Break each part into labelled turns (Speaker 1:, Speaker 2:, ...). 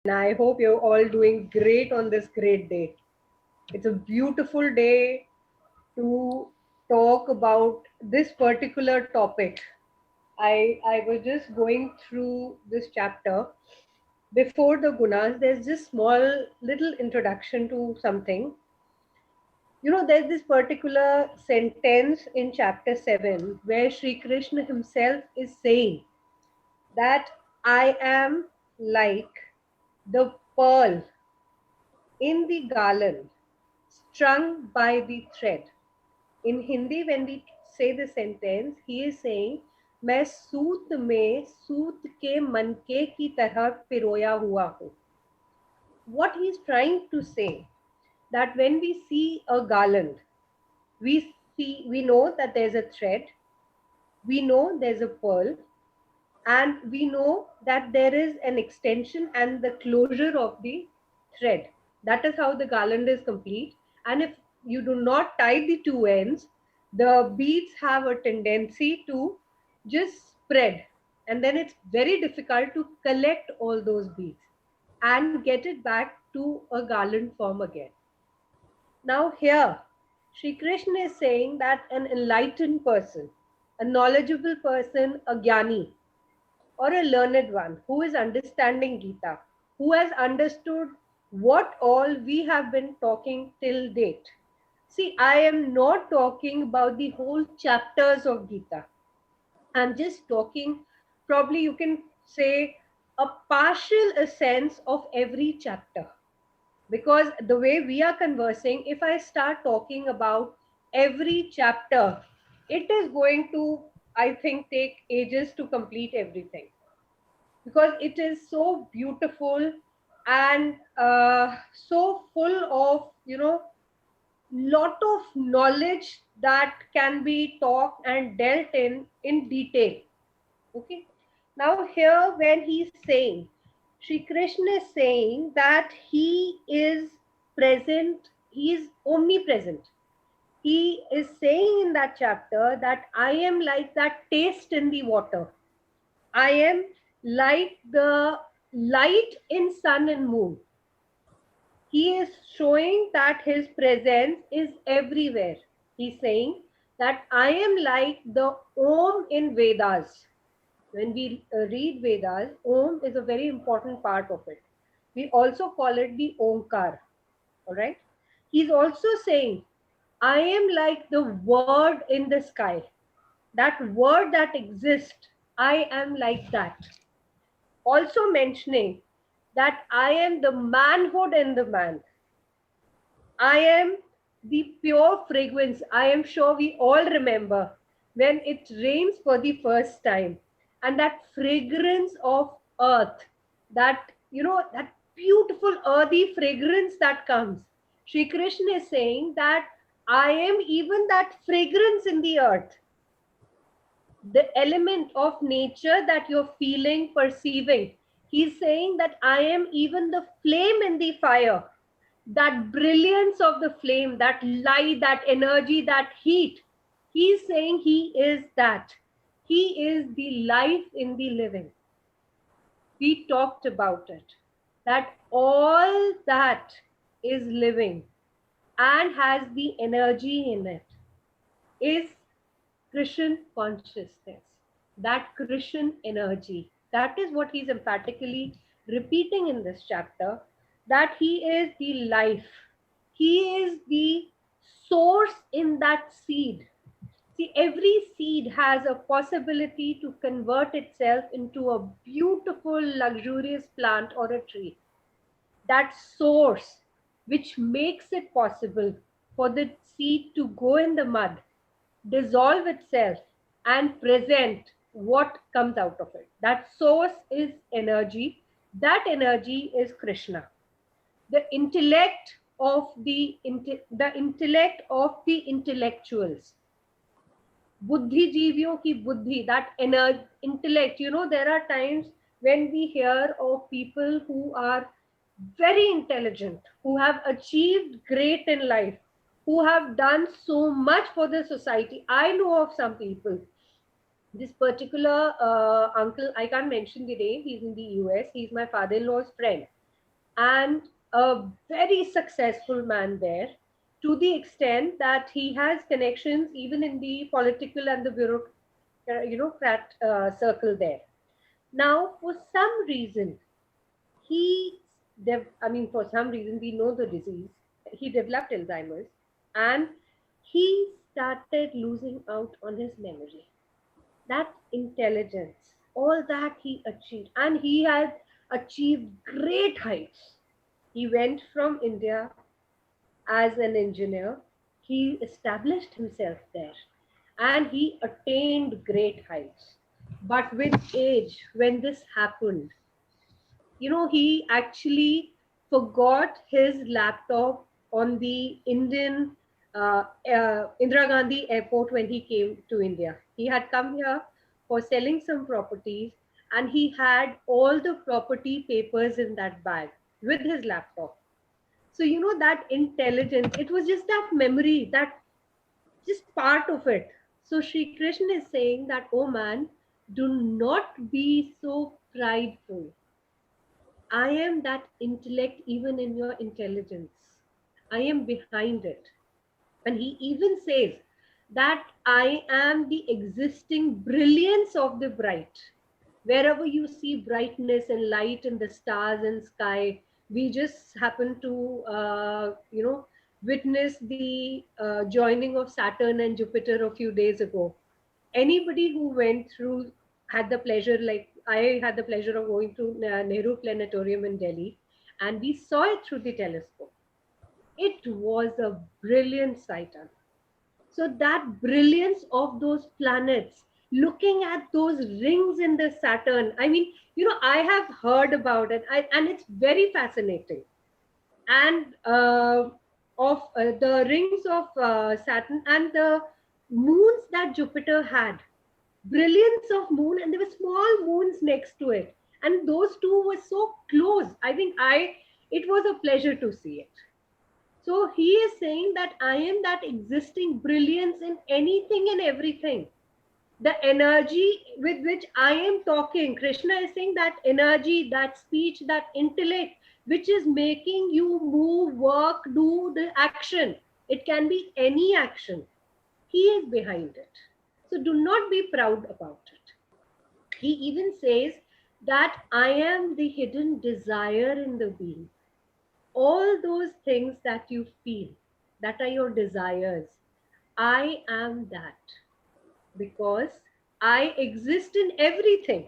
Speaker 1: and I hope you're all doing great on this great day. It's a beautiful day to talk about this particular topic. I was just going through this chapter. Before the Gunas, there's just small little introduction to something. There's this particular sentence in chapter 7 where Sri Krishna himself is saying that I am like the pearl in the garland strung by the thread. In Hindi, when we say the sentence, he is saying, मैं सूत में सूत के मनके की तरह पिरोया हुआ हूँ. What he's trying to say that when we see a garland, we know that there's a thread, we know there's a pearl, and we know that there is an extension and the closure of the thread. That is how the garland is complete. And if you do not tie the two ends, the beads have a tendency to just spread, and then it's very difficult to collect all those beads and get it back to a garland form again. Now here Sri Krishna is saying that an enlightened person, a knowledgeable person, a jnani, or a learned one who is understanding Gita, who has understood what all we have been talking till date. See, I am not talking about the whole chapters of Gita. I'm just talking, probably you can say, a partial sense of every chapter. Because the way we are conversing, if I start talking about every chapter, it is going to, I think, take ages to complete everything, because it is so beautiful and so full of lot of knowledge that can be talked and dealt in detail. Okay, now here when he's saying, Shri Krishna is saying that he is present, he is omnipresent. He is saying in that chapter that I am like that taste in the water, I am like the light in sun and moon. He is showing that his presence is everywhere. He's saying that I am like the Om in Vedas. When we read Vedas, Om is a very important part of it. We also call it the Omkar. All right. He's also saying, I am like the word in the sky. That word that exists, I am like that. Also mentioning that I am the manhood in the man. I am the pure fragrance. I am sure we all remember when it rains for the first time, and that fragrance of earth, that beautiful earthy fragrance that comes. Shri Krishna is saying that I am even that fragrance in the earth, the element of nature that you're feeling, perceiving. He's saying that I am even the flame in the fire, that brilliance of the flame, that light, that energy, that heat. He's saying he is that. He is the life in the living. We talked about it, that all that is living and has the energy in it is Krishna consciousness, that Krishna energy. That is what he's emphatically repeating in this chapter, that he is the life. He is the source in that seed. See, every seed has a possibility to convert itself into a beautiful, luxurious plant or a tree. That source which makes it possible for the seed to go in the mud, dissolve itself, and present what comes out of it. That source is energy. That energy is Krishna. The intellect of the intellect of the intellectuals. बुद्धिजीवियों की बुद्धि, that intellect. There are times when we hear of people who are very intelligent, who have achieved great in life, who have done so much for the society. I know of some people. This particular uncle, I can't mention the name, he's in the US, he's my father-in-law's friend. and a very successful man there, to the extent that he has connections even in the political and the bureaucrat circle there. Now, for some reason, he, for some reason, we know the disease. He developed Alzheimer's, and he started losing out on his memory, that intelligence, all that he achieved, and he had achieved great heights. He went from India as an engineer, he established himself there, and he attained great heights. But with age, when this happened, he actually forgot his laptop on the Indira Gandhi airport when he came to India. He had come here for selling some properties, and he had all the property papers in that bag with his laptop. So, that intelligence, it was just that memory, that just part of it. So, Sri Krishna is saying that, oh man, do not be so prideful. I am that intellect even in your intelligence. I am behind it. And he even says that I am the existing brilliance of the bright. Wherever you see brightness and light in the stars and sky, we just happen to, witness the joining of Saturn and Jupiter a few days ago. Anybody who went through, had the pleasure, like I had the pleasure of going to Nehru Planetarium in Delhi, and we saw it through the telescope. It was a brilliant sight. So that brilliance of those planets, looking at those rings in the Saturn, I have heard about it, and it's very fascinating. And of the rings of Saturn and the moons that Jupiter had, brilliance of moon, and there were small moons next to it, and those two were so close. It was a pleasure to see it. So he is saying that I am that existing brilliance in anything and everything. The energy with which I am talking, Krishna is saying that energy, that speech, that intellect, which is making you move, work, do the action. It can be any action. He is behind it. So do not be proud about it. He even says that I am the hidden desire in the being. All those things that you feel, that are your desires, I am that, because I exist in everything,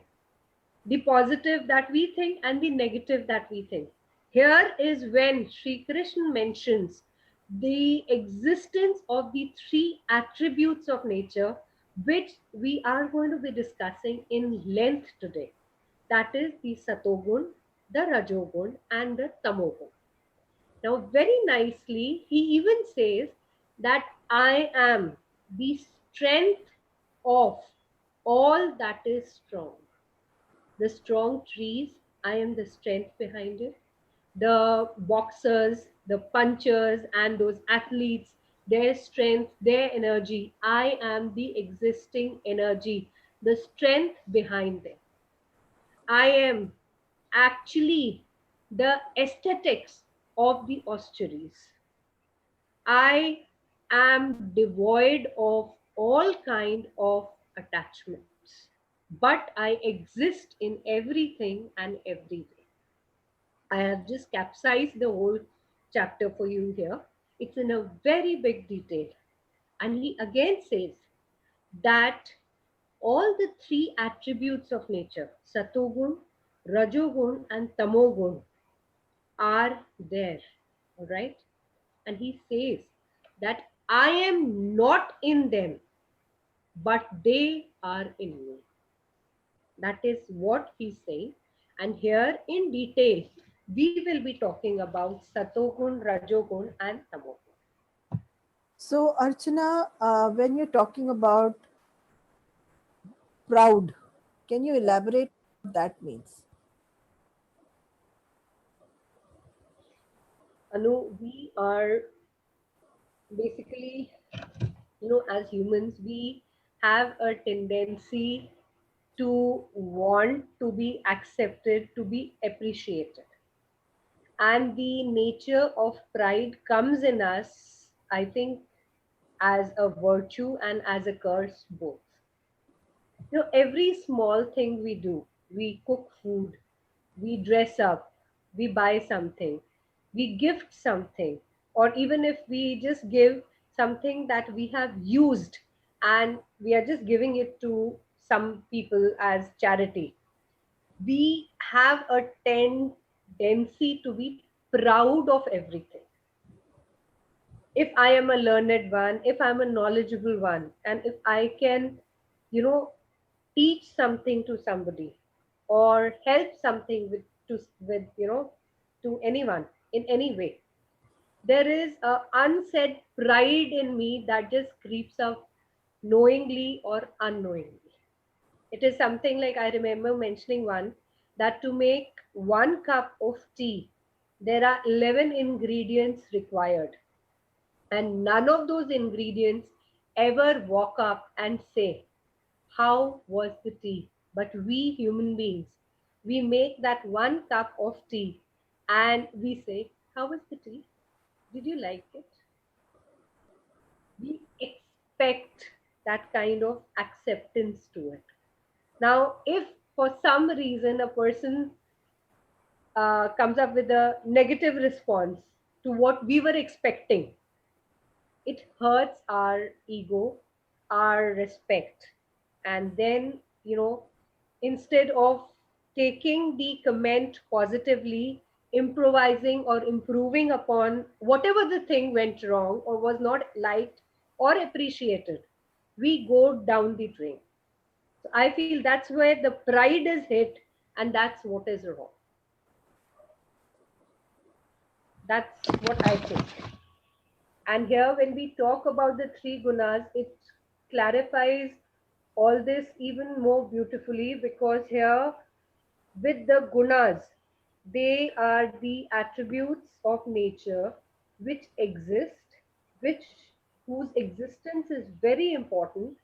Speaker 1: the positive that we think and the negative that we think. Here is when Sri Krishna mentions the existence of the three attributes of nature, which we are going to be discussing in length today. That is the Satogun, the Rajogun, and the Tamogun. Now, very nicely, he even says that I am the strength of all that is strong. The strong trees, I am the strength behind it. The boxers, the punchers, and those athletes, their strength, their energy, I am the existing energy, the strength behind them. I am actually the aesthetics of the austeries. I am devoid of all kind of attachments, but I exist in everything and everywhere. I have just capsized the whole chapter for you here. It's in a very big detail. And he again says that all the three attributes of nature, Satogun, Rajogun, and Tamogun, are there. All right. And he says that I am not in them, but they are in me. That is what he's saying. And here in detail, we will be talking about Satogun, Rajogun, and Tamogun.
Speaker 2: So, Archana, when you're talking about proud, can you elaborate what that means?
Speaker 1: Anu, we are basically, as humans, we have a tendency to want to be accepted, to be appreciated. And the nature of pride comes in us, I think, as a virtue and as a curse both. Every small thing we do, we cook food, we dress up, we buy something, we gift something, or even if we just give something that we have used and we are just giving it to some people as charity, we have a tendency to be proud of everything. If I am a learned one, if I'm a knowledgeable one, and if I can, you know teach something to somebody or help something with to anyone in any way, there is a unsaid pride in me that just creeps up knowingly or unknowingly. It is something like, I remember mentioning one, that to make 1 cup of tea there are 11 ingredients required, and none of those ingredients ever walk up and say, how was the tea? But we human beings, we make that 1 cup of tea and we say, how was the tea? Did you like it? We expect that kind of acceptance to it. Now, if for some reason a person comes up with a negative response to what we were expecting, it hurts our ego, our respect. And then, instead of taking the comment positively, improvising or improving upon whatever the thing went wrong or was not liked or appreciated, we go down the drain. So I feel that's where the pride is hit, and that's what is wrong. That's what I think. And here, when we talk about the 3 gunas, it clarifies all this even more beautifully, because here, with the gunas, they are the attributes of nature which exist, which whose existence is very important,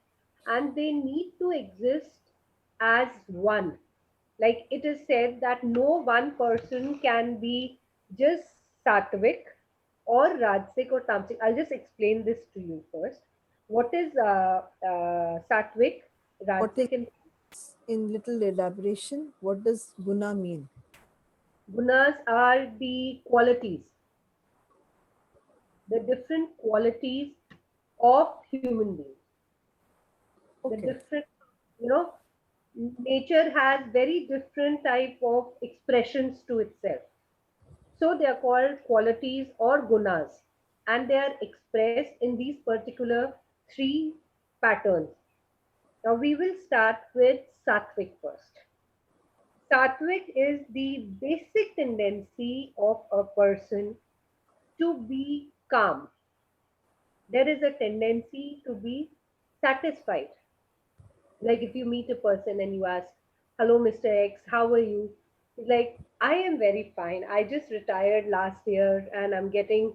Speaker 1: and they need to exist as one. Like it is said that no one person can be just sattvic or rajasic or tamasic. I'll just explain this to you first. What is sattvic,
Speaker 2: What is,
Speaker 1: rajasic, and
Speaker 2: in little elaboration, what does guna mean?
Speaker 1: gunas are the qualities, the different qualities of human beings. The
Speaker 2: Okay.
Speaker 1: different, you know, nature has very different type of expressions to itself. So they are called qualities or gunas, and they are expressed in these particular 3 patterns. Now we will start with sattvic first. Sattvic is the basic tendency of a person to be calm. There is a tendency to be satisfied. Like if you meet a person and you ask, hello, Mr. X, how are you? He's like, I am very fine. I just retired last year and I'm getting,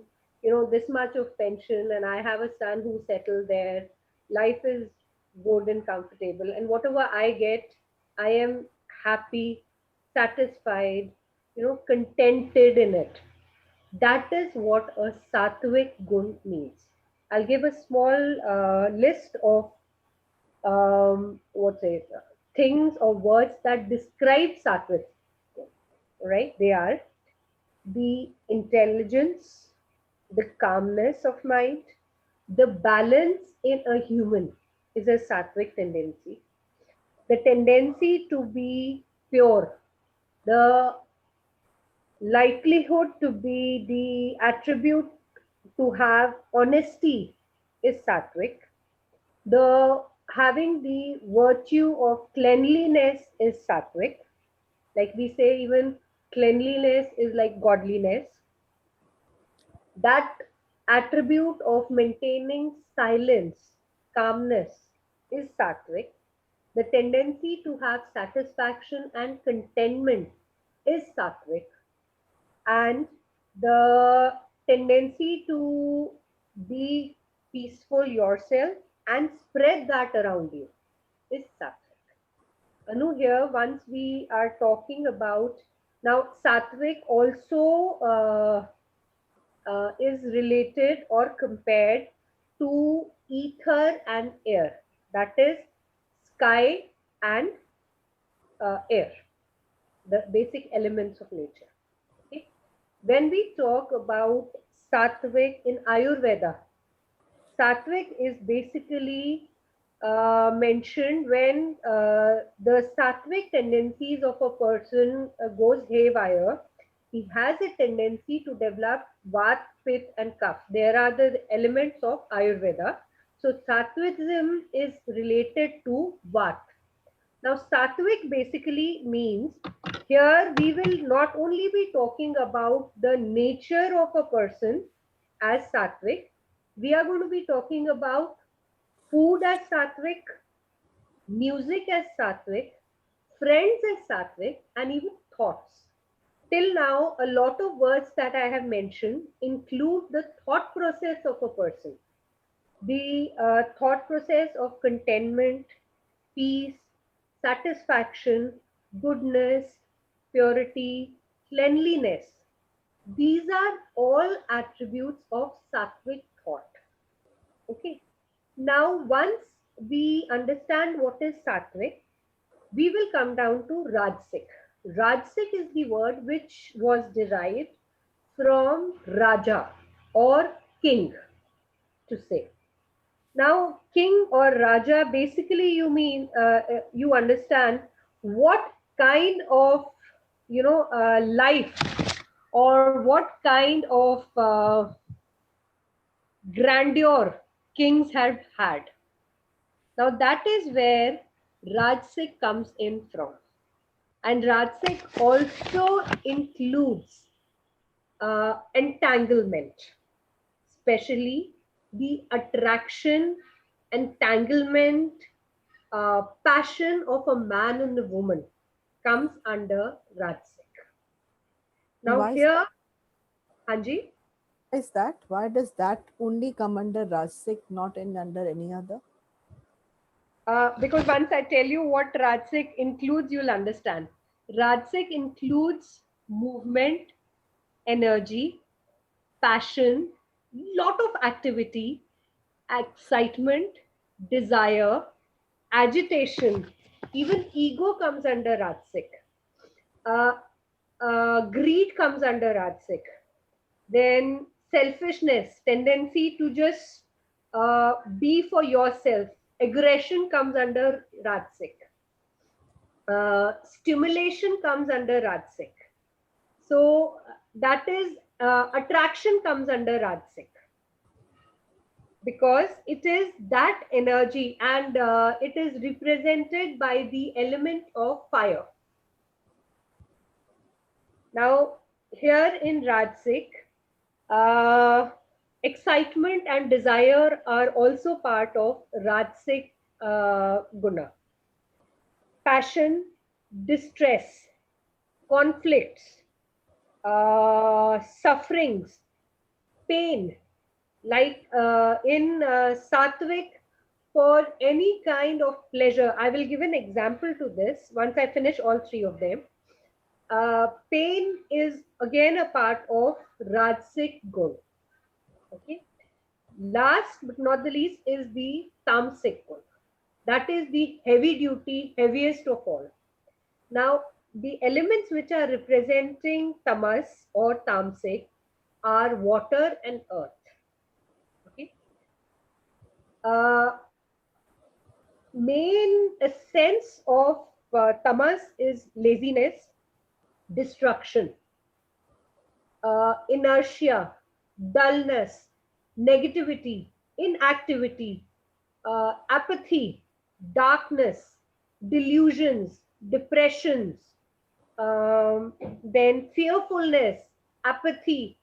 Speaker 1: this much of pension, and I have a son who's settled there. Life is good and comfortable. And whatever I get, I am happy, satisfied, contented in it. That is what a sattvic gun means. I'll give a small list of what's it things or words that describe sattvic, right? They are the intelligence, the calmness of mind, the balance in a human is a sattvic tendency, the tendency to be pure, the likelihood to be the attribute to have honesty is sattvic, the having the virtue of cleanliness is sattvic. Like we say, even cleanliness is like godliness. That attribute of maintaining silence, calmness is sattvic. The tendency to have satisfaction and contentment is sattvic. And the tendency to be peaceful yourself and spread that around you is sattvic. Anu, here, once we are talking about Now, sattvic also is related or compared to ether and air, that is, sky and air, the basic elements of nature. Okay? When we talk about sattvic in Ayurveda, sattvic is basically mentioned when the sattvic tendencies of a person goes haywire. He has a tendency to develop vat, pith, and kapha. There are the elements of Ayurveda. So sattvism is related to vat. Now, sattvic basically means here we will not only be talking about the nature of a person as sattvic, we are going to be talking about food as sattvic, music as sattvic, friends as sattvic, and even thoughts. Till now, a lot of words that I have mentioned include the thought process of a person, the thought process of contentment, peace, satisfaction, goodness, purity, cleanliness. These are all attributes of sattvic thought. Okay. Now, once we understand what is sattvic, we will come down to Rajasic. Rajasic is the word which was derived from Raja or king, to say. Now, king or Raja, basically you understand what kind of, life, or what kind of grandeur kings have had. Now, that is where Rajasic comes in from. And Rajasic also includes entanglement, especially the attraction, entanglement, passion of a man and a woman comes under Rajasic.
Speaker 2: And
Speaker 1: Now, here, Hanji,
Speaker 2: why is that? Why does that only come under Rajasic, not in under any other?
Speaker 1: because once I tell you what Rajasic includes, you'll understand. Rajasic includes movement, energy, passion, lot of activity, excitement, desire, agitation, even ego comes under Rajasic. Uh, Greed comes under Rajasic. Then selfishness, tendency to just be for yourself. Aggression comes under Rajasic. Stimulation comes under Rajasic. So that is attraction comes under Rajasic, because it is that energy, and it is represented by the element of fire. Now, here in Rajasic, uh, excitement and desire are also part of Rajasic Guna. Passion, distress, conflicts, sufferings, pain, like in Sattvic, for any kind of pleasure. I will give an example to this once I finish all three of them. Pain is again a part of Rajasic Gun. Okay. Last but not the least is the Tamasic Gun. That is the heavy duty, heaviest of all. Now, the elements which are representing Tamas or Tamasic are water and earth. Okay. Uh, Main essence of tamas is laziness, destruction, inertia, dullness, negativity, inactivity, apathy, darkness, delusions, depressions, then fearfulness, apathy.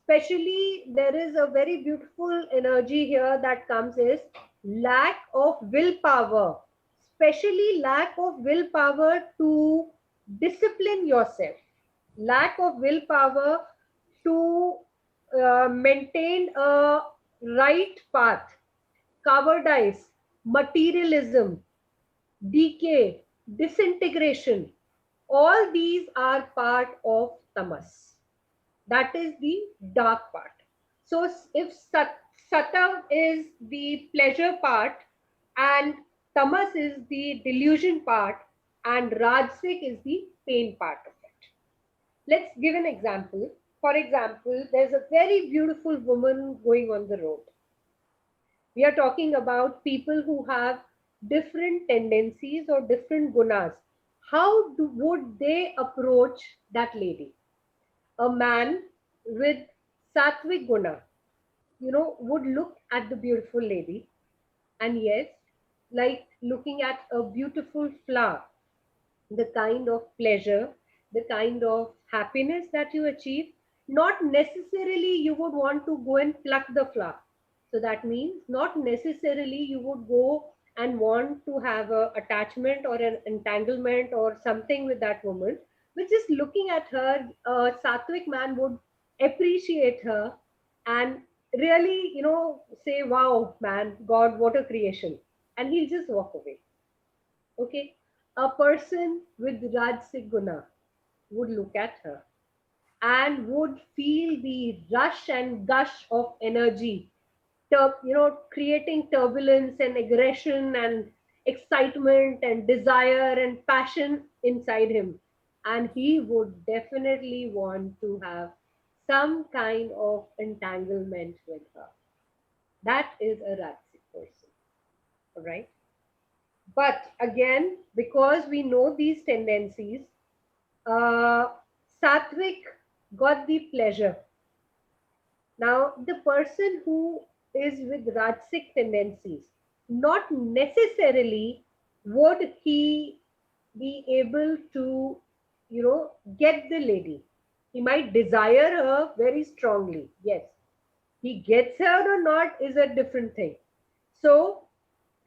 Speaker 1: Especially, there is a very beautiful energy here that comes is lack of willpower, especially lack of willpower to discipline yourself, lack of willpower to maintain a right path, cowardice, materialism, decay, disintegration. All these are part of tamas. That is the dark part. So if sattav is the pleasure part, and tamas is the delusion part, and rajasic is the pain part of it. Let's give an example. For example, there's a very beautiful woman going on the road. We are talking about people who have different tendencies or different gunas. Would they approach that lady? A man with sattvic guna, would look at the beautiful lady, and yes, like looking at a beautiful flower, the kind of pleasure, the kind of happiness that you achieve, not necessarily you would want to go and pluck the flower. So that means not necessarily you would go and want to have a attachment or an entanglement or something with that woman, but just looking at her, a sattvic man would appreciate her and really, say, wow, man, God, what a creation. And he'll just walk away. Okay, a person with Rajasic Guna would look at her and would feel the rush and gush of energy, creating turbulence and aggression and excitement and desire and passion inside him. And he would definitely want to have some kind of entanglement with her. That is a Rajasic person, all right? But again, because we know these tendencies, uh, Sattvic got the pleasure. Now, the person who is with Rajasic tendencies, not necessarily would he be able to, get the lady. He might desire her very strongly. Yes. He gets her or not is a different thing. So,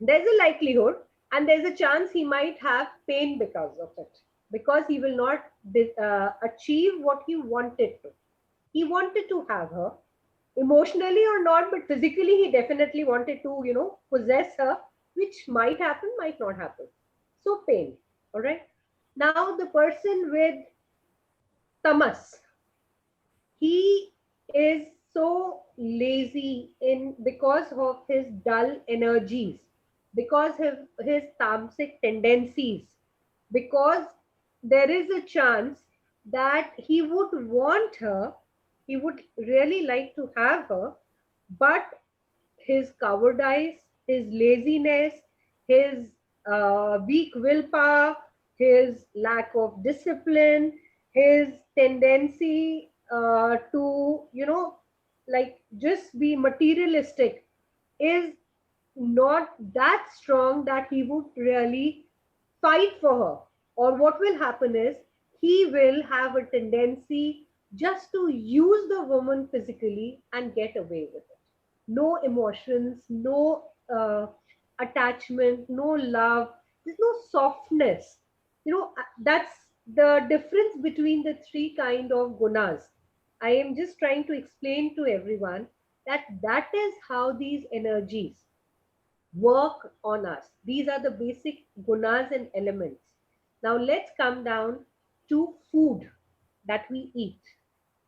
Speaker 1: there's a likelihood and there's a chance he might have pain because of it, because he will not achieve what he wanted to. He wanted to have her emotionally or not, but physically he definitely wanted to, possess her, which might happen, might not happen. So pain. All right. Now the person with tamas, he is so lazy in because of his dull energies, because of his tamasic tendencies, because there is a chance that he would want her, he would really like to have her, but his cowardice, his laziness, his weak willpower, his lack of discipline, his tendency to, like just be materialistic is not that strong that he would really fight for her. Or what will happen is he will have a tendency just to use the woman physically and get away with it. No emotions, no attachment, no love, there's no softness. That's the difference between the three kind of gunas. I am just trying to explain to everyone that that is how these energies work on us. These are the basic gunas and elements. Now let's come down to food that we eat.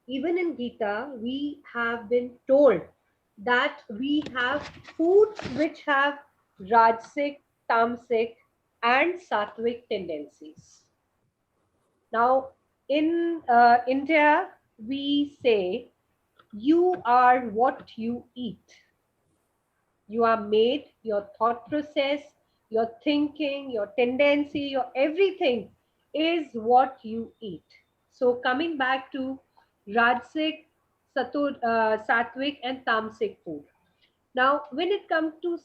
Speaker 1: Even in Gita, we have been told that we have foods which have Rajasic, Tamasic, and Sattvic tendencies. Now, in India, we say, you are what you eat. You are made, your thought process, your thinking, your tendency, your everything is what you eat. So, coming back to Rajasic, Sattvic, and Tamasic food. Now, when it comes to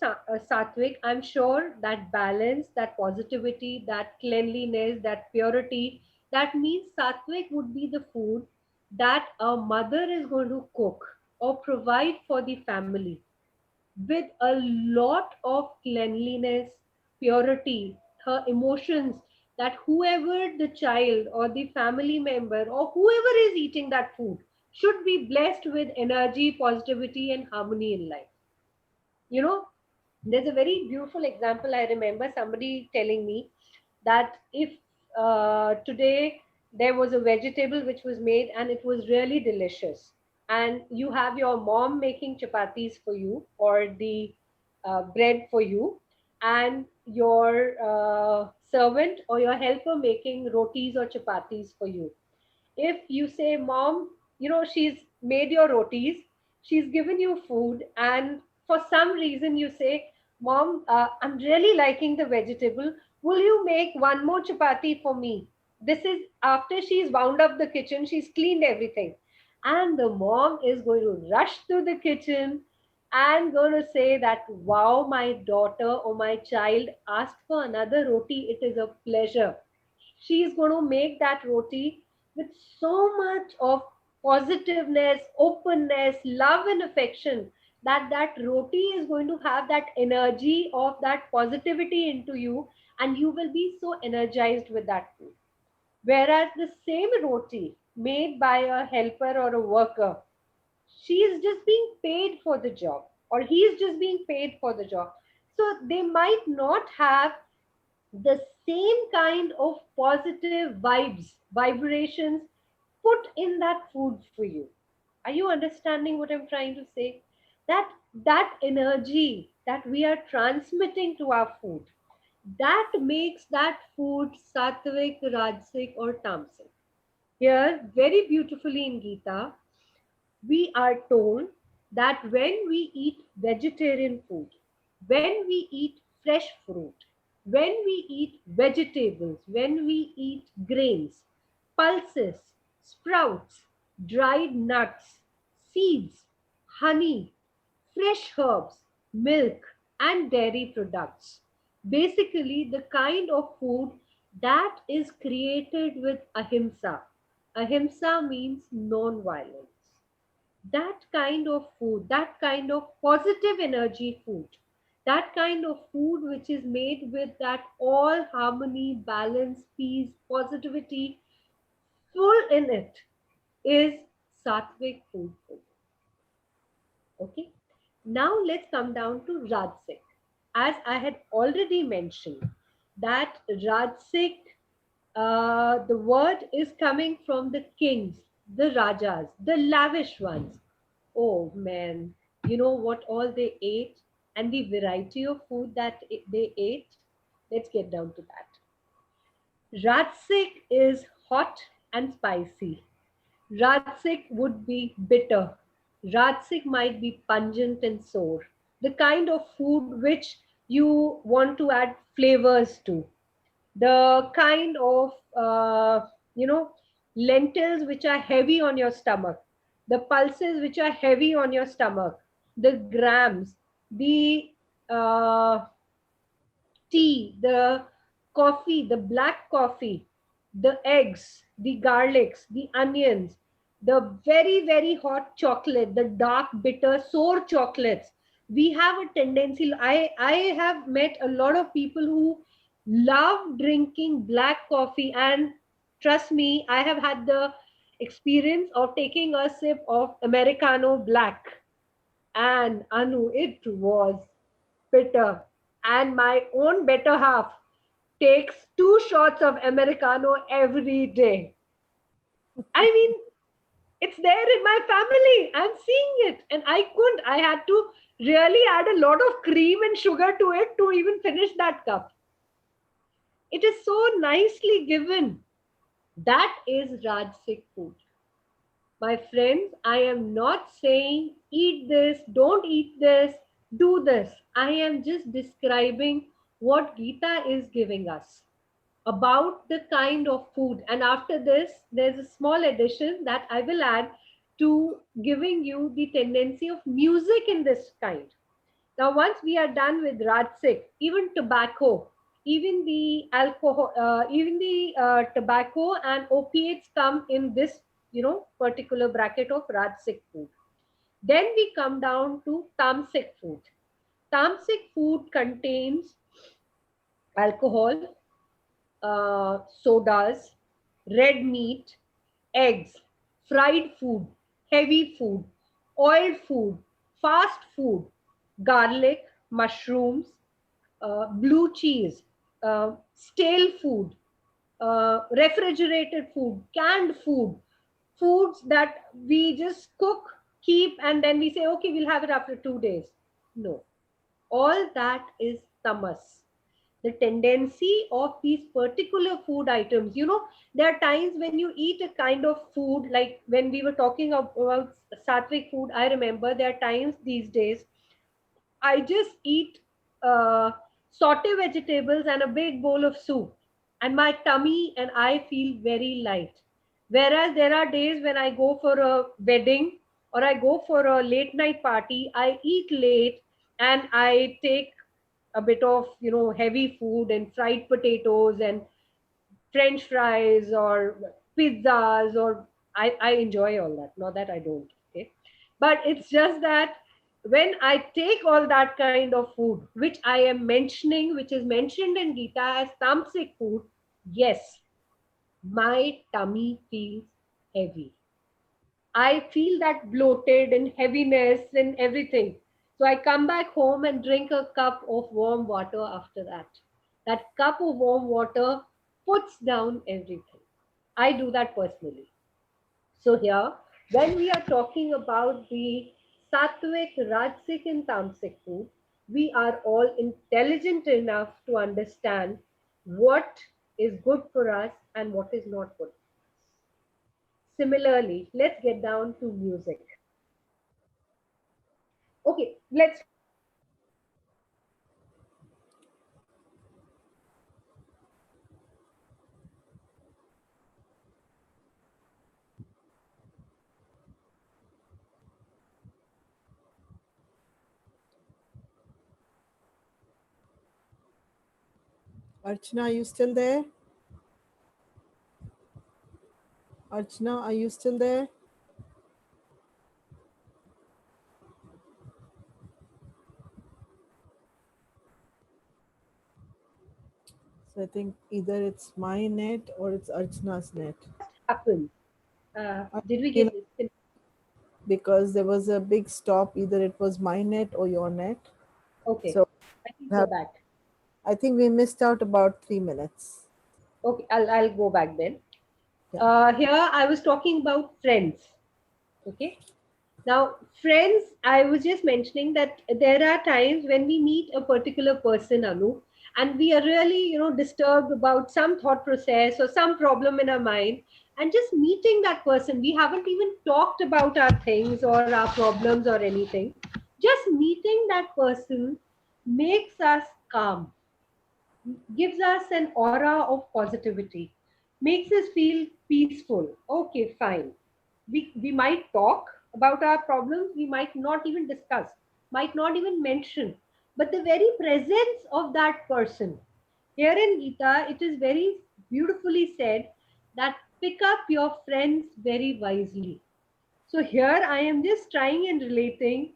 Speaker 1: Sattvic, I'm sure that balance, that positivity, that cleanliness, that purity, that means Sattvic would be the food that a mother is going to cook or provide for the family with a lot of cleanliness, purity, her emotions, that whoever the child or the family member or whoever is eating that food should be blessed with energy, positivity, and harmony in life. You know, there's a very beautiful example. I remember somebody telling me that if today there was a vegetable which was made and it was really delicious. And you have your mom making chapatis for you, or the bread for you, and your servant or your helper making rotis or chapatis for you. If you say, Mom, she's made your rotis, she's given you food, and for some reason you say, Mom, I'm really liking the vegetable, will you make one more chapati for me? This is after she's wound up the kitchen, she's cleaned everything. And the mom is going to rush to the kitchen and going to say that, wow, my daughter or my child asked for another roti. It is a pleasure. She is going to make that roti with so much of positiveness, openness, love, and affection, that that roti is going to have that energy of that positivity into you, and you will be so energized with that food. Whereas the same roti made by a helper or a worker, she is just being paid for the job, or he is just being paid for the job. So they might not have the same kind of positive vibes, vibrations put in that food for you. Are you understanding what I'm trying to say? That energy that we are transmitting to our food, that makes that food sattvic, rajasic, or tamasic. Here, very beautifully in Gita, we are told that when we eat vegetarian food, when we eat fresh fruit, when we eat vegetables, when we eat grains, pulses, sprouts, dried nuts, seeds, honey, fresh herbs, milk, and dairy products. Basically, the kind of food that is created with ahimsa. Ahimsa means non violence. That kind of food, that kind of positive energy food, that kind of food which is made with that all harmony, balance, peace, positivity full in it, is sattvic food for you. Okay. Now let's come down to Rajasic. As I had already mentioned, that Rajasic, the word is coming from the kings, the Rajas, the lavish ones. Oh man, you know what all they ate and the variety of food that they ate? Let's get down to that. Rajasic is hot and spicy. Rajasic would be bitter. Rajasic might be pungent and sour. The kind of food which you want to add flavors to. The kind of, you know, lentils which are heavy on your stomach. The pulses which are heavy on your stomach. The grams. The uh, tea, the coffee, the black coffee, the eggs, the garlics, the onions, the very, very hot chocolate, the dark, bitter, sour chocolates. We have a tendency, I have met a lot of people who love drinking black coffee, and trust me, I have had the experience of taking a sip of Americano black, and Anu, it was bitter. And my own better half takes 2 shots of Americano every day. I mean, it's there in my family. I'm seeing it. And I couldn't. I had to really add a lot of cream and sugar to it to even finish that cup. It is so nicely given. That is Rajasic food. My friends, I am not saying eat this, don't eat this, do this. I am just describing what Gita is giving us about the kind of food. And after this, there's a small addition that I will add to giving you the tendency of music in this kind. Now, once we are done with Rajsik, even tobacco, even the alcohol, even the tobacco and opiates come in this, particular bracket of Rajsik food. Then we come down to Tamasic food. Tamasic food contains alcohol, sodas, red meat, eggs, fried food, heavy food, oiled food, fast food, garlic, mushrooms, blue cheese, stale food, refrigerated food, canned food, foods that we just cook, keep, and then we say, okay, we'll have it after 2 days. No, all that is tamas. The tendency of these particular food items, there are times when you eat a kind of food, like when we were talking about sattvic food, I remember there are times these days I just eat saute vegetables and a big bowl of soup, and my tummy and I feel very light. Whereas there are days when I go for a wedding or I go for a late night party, I eat late and I take a bit of heavy food and fried potatoes and French fries or pizzas, or I enjoy all that. Not that I don't. Okay. But it's just that when I take all that kind of food, which I am mentioning, which is mentioned in Gita as tamasic food, yes, my tummy feels heavy. I feel that bloated and heaviness and everything. So I come back home and drink a cup of warm water after that. That cup of warm water puts down everything. I do that personally. So here, when we are talking about the sattvic, rajasic, and tamasic food, we are all intelligent enough to understand what is good for us and what is not good. Similarly, let's get down to music. Okay, let's talk about music.
Speaker 2: Archana, are you still there? Archana, are you still there? So I think either it's my net or it's Archana's net.
Speaker 1: What happened?
Speaker 2: I
Speaker 1: Did we
Speaker 2: feel
Speaker 1: get disconnected?
Speaker 2: because there was a big stop, either it was my net or your net.
Speaker 1: Okay,
Speaker 2: So
Speaker 1: I think we're
Speaker 2: have,
Speaker 1: back.
Speaker 2: I think we missed out about 3 minutes.
Speaker 1: Okay, I'll go back then.
Speaker 2: Yeah.
Speaker 1: Here I was talking about friends. Okay. Now, friends, I was just mentioning that there are times when we meet a particular person, Anu, and we are really, disturbed about some thought process or some problem in our mind. And just meeting that person, we haven't even talked about our things or our problems or anything. Just meeting that person makes us calm, gives us an aura of positivity, makes us feel peaceful. Okay, fine. We might talk about our problems, we might not even discuss, might not even mention, but the very presence of that person. Here in Gita, it is very beautifully said that pick up your friends very wisely. So here I am just trying and relating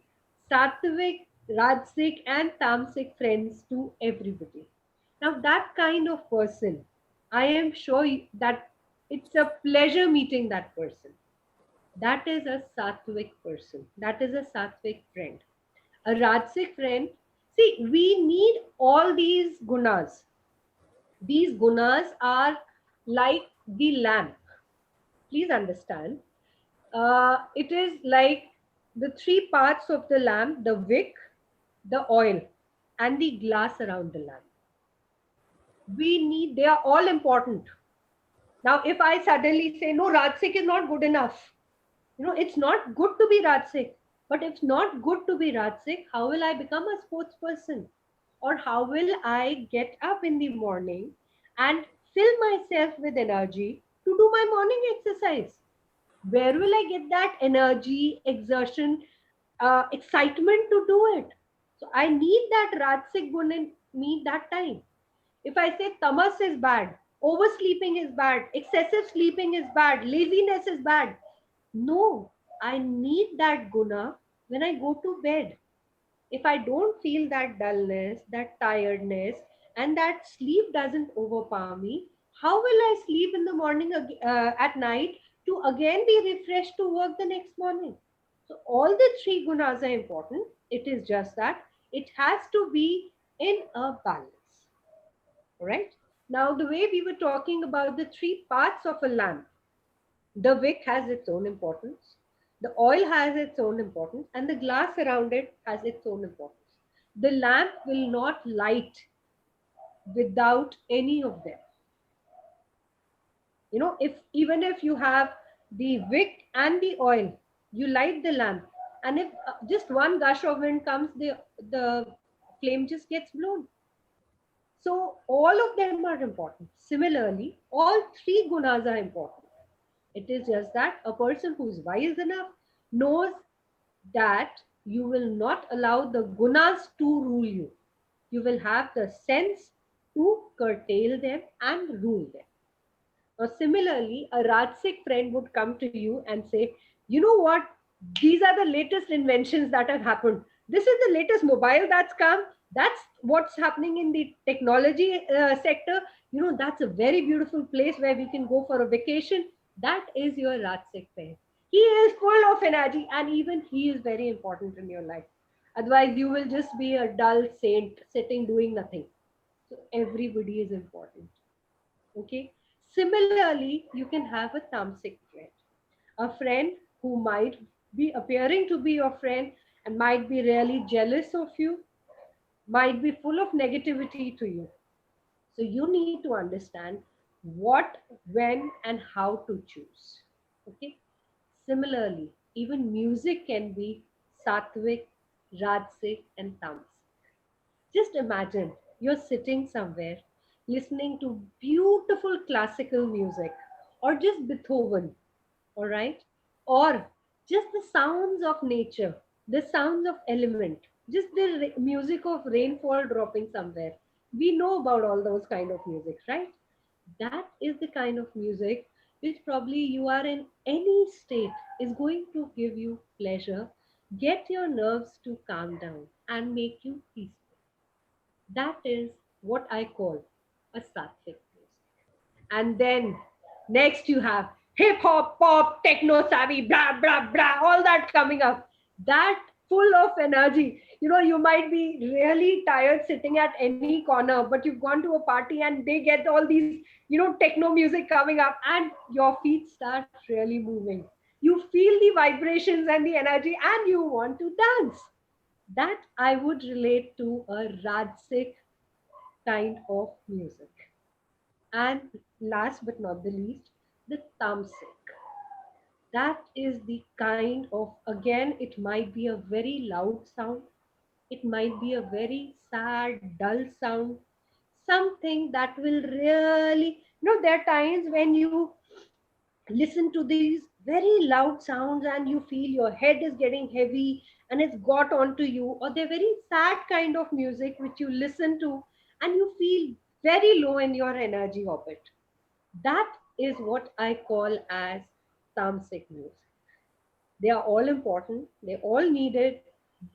Speaker 1: Sattvic, Rajasic, and Tamasic friends to everybody. Now, that kind of person, I am sure that it's a pleasure meeting that person. That is a Sattvic person. That is a Sattvic friend. A Rajasic friend, see, we need all these gunas. These gunas are like the lamp. Please understand, it is like the three parts of the lamp: the wick, the oil, and the glass around the lamp. They are all important. Now, if I suddenly say, no, Rajsik is not good enough, it's not good to be Rajsik. But if it's not good to be Rajsik, how will I become a sports person? Or how will I get up in the morning and fill myself with energy to do my morning exercise? Where will I get that energy, exertion, excitement to do it? So I need that Rajasic gun in me that time. If I say tamas is bad, oversleeping is bad, excessive sleeping is bad, laziness is bad, no, I need that guna when I go to bed. If I don't feel that dullness, that tiredness, and that sleep doesn't overpower me, how will I sleep in the morning at night to again be refreshed to work the next morning? So, all the three gunas are important. It is just that it has to be in a balance. All right. Now, the way we were talking about the three parts of a lamp, the wick has its own importance, the oil has its own importance, and the glass around it has its own importance. The lamp will not light without any of them. If even if you have the wick and the oil, you light the lamp, and if just one gush of wind comes, the flame just gets blown. So all of them are important. Similarly, all three gunas are important. It is just that a person who's wise enough knows that you will not allow the gunas to rule you. You will have the sense to curtail them and rule them. Or similarly, a Rajsik friend would come to you and say, you know what? These are the latest inventions that have happened. This is the latest mobile that's come. That's what's happening in the technology sector. That's a very beautiful place where we can go for a vacation. That is your Rajsik friend. He is full of energy, and even he is very important in your life. Otherwise, you will just be a dull saint sitting doing nothing. So, everybody is important. Okay. Similarly, you can have a tamasic friend, a friend who might be appearing to be your friend and might be really jealous of you, might be full of negativity to you. So you need to understand what, when, and how to choose. Okay. Similarly, even music can be sattvic, rajasic, and tamasic. Just imagine you're sitting somewhere listening to beautiful classical music, or just Beethoven, all right? Or just the sounds of nature, the sounds of element, just the music of rainfall dropping somewhere. We know about all those kind of music, right? That is the kind of music which probably you are in any state is going to give you pleasure, get your nerves to calm down, and make you peaceful. That is what I call a sattvic music. And then next you have hip hop, pop, techno savvy, blah, blah, blah, all that coming up. That full of energy. You might be really tired sitting at any corner, but you've gone to a party and they get all these, techno music coming up, and your feet start really moving. You feel the vibrations and the energy, and you want to dance. That I would relate to a Rajsik kind of music. And last but not the least, the tamasic. That is the kind of, again, it might be a very loud sound, it might be a very sad, dull sound, something that will really, there are times when you listen to these very loud sounds and you feel your head is getting heavy and it's got onto you, or they're very sad kind of music which you listen to and you feel very low in your energy orbit. That is what I call as tamasic music. They are all important, they all needed.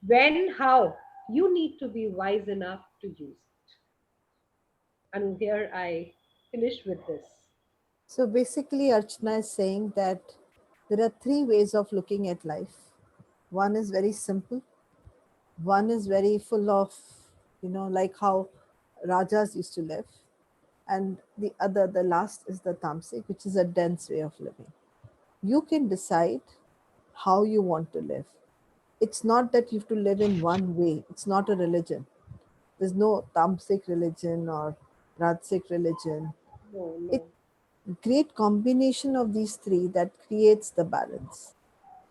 Speaker 1: When, how, you need to be wise enough to use it. And here I finish with this.
Speaker 2: So basically, Archana is saying that there are three ways of looking at life. One is very simple, one is very full of, like how Rajas used to live, and the other, the last, is the Tamasic, which is a dense way of living. You can decide how you want to live. It's not that you have to live in one way, it's not a religion. There's no Tamasic religion or Rajasic religion.
Speaker 1: No,
Speaker 2: It's
Speaker 1: no.
Speaker 2: great combination of these three that creates the balance.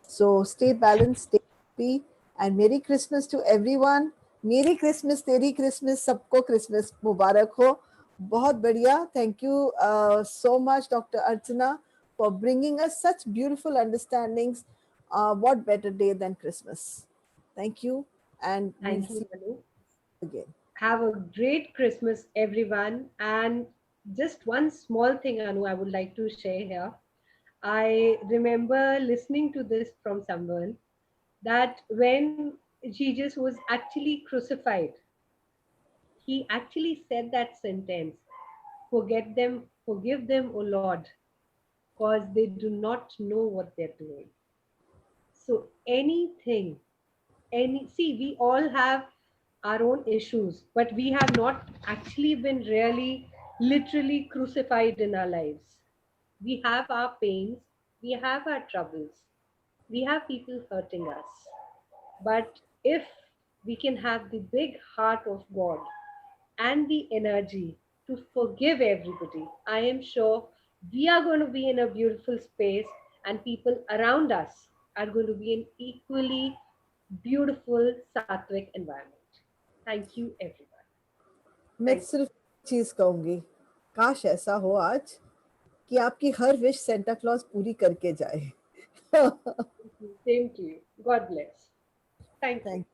Speaker 2: So stay balanced, stay happy, and Merry Christmas to everyone. Merry Christmas, Terry Christmas, सबको Christmas मुबारक हो. बहुत बढ़िया. Thank you so much, Dr. Archana, for bringing us such beautiful understandings. What better day than Christmas? Thank you, and we'll
Speaker 1: Thank you,
Speaker 2: see
Speaker 1: Manu.
Speaker 2: you again.
Speaker 1: Have a great Christmas, everyone. And just one small thing, Anu, I would like to share here. I remember listening to this from someone that when Jesus was actually crucified, he actually said that sentence, forgive them, O Lord, because they do not know what they're doing. So anything, see, we all have our own issues, but we have not actually been really literally crucified in our lives. We have our pains, we have our troubles, we have people hurting us. But if we can have the big heart of God and the energy to forgive everybody, I am sure we are going to be in a beautiful space and people around us are going to be in equally beautiful sattvic environment. Thank you, everyone.
Speaker 2: मैं
Speaker 1: Thank
Speaker 2: तो सिर्फ एक चीज कहूंगी, काश ऐसा हो आज कि आपकी हर विश सेंटा क्लॉज पूरी करके जाए।
Speaker 1: you. Same to you. God bless. Thank you.
Speaker 2: Thank